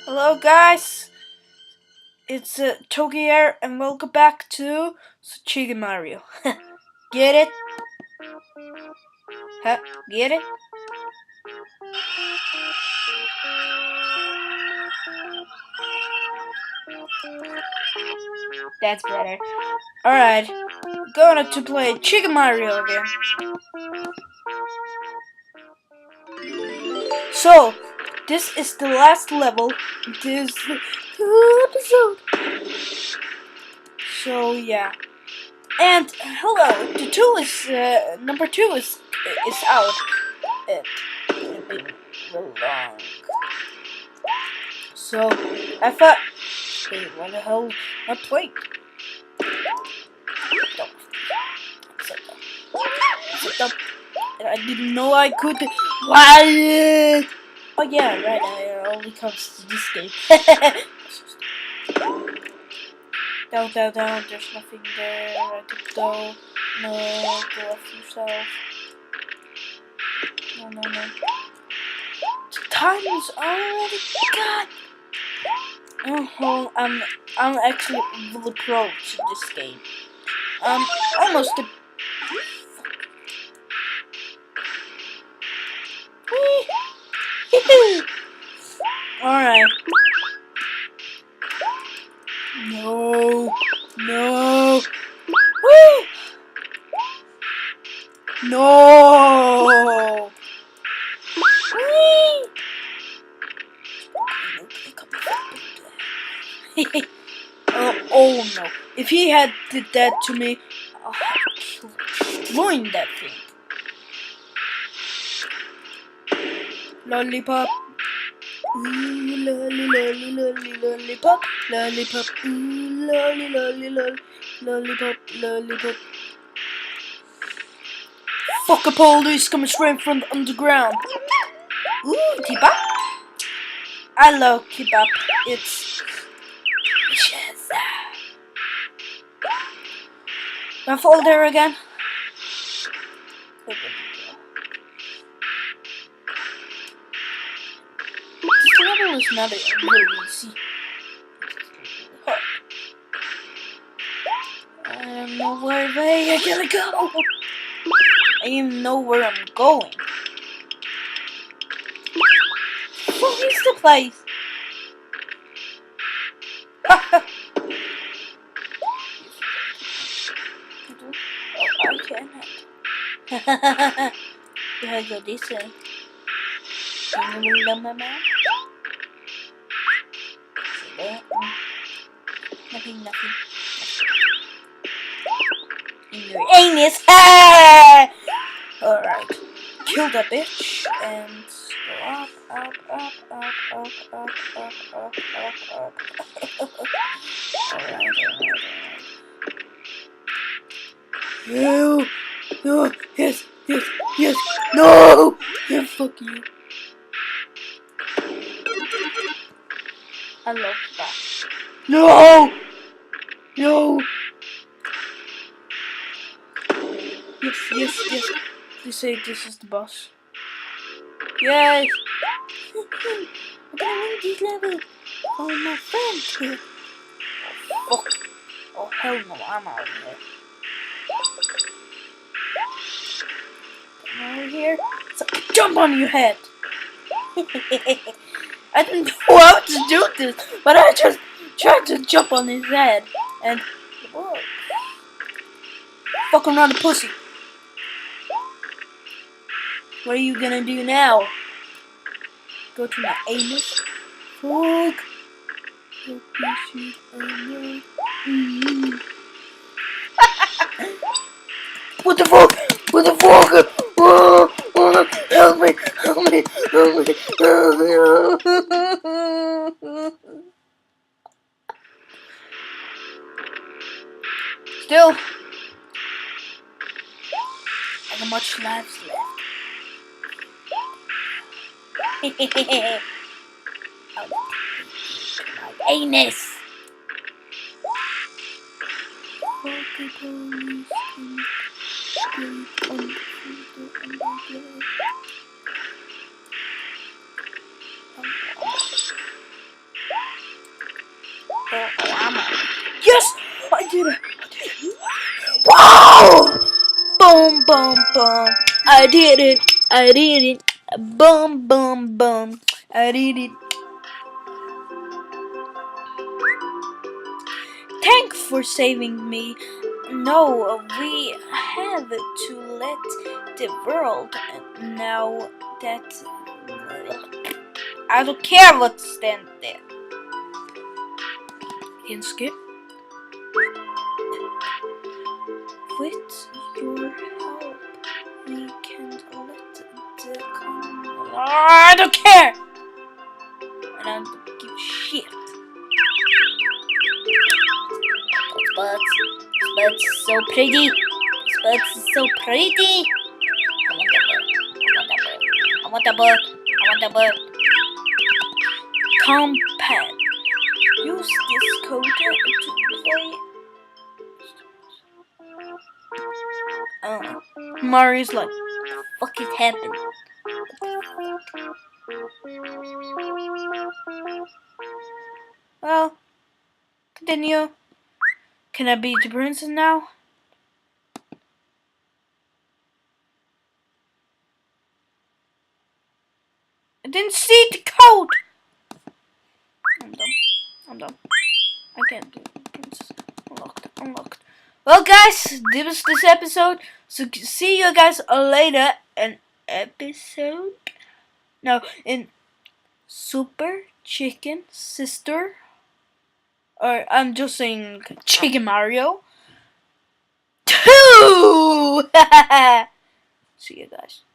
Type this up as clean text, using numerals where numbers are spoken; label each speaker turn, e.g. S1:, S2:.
S1: Hello guys, it's Toki here and welcome back to Suchiga Mario. Get it? Huh? Get it? That's better. Alright, going to play Chiga Mario again. So, this is the last level in this episode. So yeah. And hello, the two is number 2 is out. It's been real long. So I thought, hey, what the hell? I played. No, sit up. I didn't know I could. What? Oh yeah, right. It only comes to this game. Down, down, down. There's nothing there. I could go. No, go after yourself. No, no, no. The time is already gone. I'm actually really pro to this game. Almost the. Alright. No. No. Woo! No. Oh no. If he had did that to me, I'll have destroying that thing. Lollipop. Ooh, lolly, lolly, lolly, lollipop. Lollipop. Ooh, lolly, lolly, lolly, lollipop, lollipop. Fuck a police coming straight from the underground. Ooh, Kebab. I love Kebab. It's delicious. Do I fall there again? This level is not really easy. I don't know where I gotta go. I even know where I'm going. What is the place? Oh, I cannot. Do I go this way? Can you love my man? Nothing, nothing. In your anus. Ah! Alright. Kill that bitch and go up, up, up, up, up, up, up, up, up, up. Alright. No! No! Yes! Yes! Yes! No! Yeah, fuck you. I love that. No! No! Yes, yes, yes. They say this is the boss. Yes! I'm gonna win this level for my friend here. Oh, fuck. Oh, hell no, I'm out of here. Come over here. So jump on your head! I didn't know how to do this, but I just tried to jump on his head. And whoa. Fuck around the pussy. What are you gonna do now? Go to my anus? Fuck. What the fuck? What the fuck? Oh, oh, help me! Help me! Help me! Help me! Still, I got much lives left. My anus. Yes! I did it! Wow! Boom, boom, boom. I did it. I did it. Boom, boom, boom. I did it. Thanks for saving me. No, we have to let the world know that I don't care what stands there. Can skip. With your help, we can let the I don't care! And I don't give a shit. Those birds. Those birds are so pretty. Those birds are so pretty. I want that bird. I want that bird. I want that bird. I want that bird. Compan. Use this code to play. Oh. Mario's like, fuck it happened. Well, continue. Can I be the princess now? I didn't see the code! I'm done. I'm done. I can't do it. Princess. Unlocked. Unlocked. Well, guys, this was this episode. So, see you guys later in episode. No, in Super Chicken Sister. Or I'm just saying Chicken Mario 2! See you guys.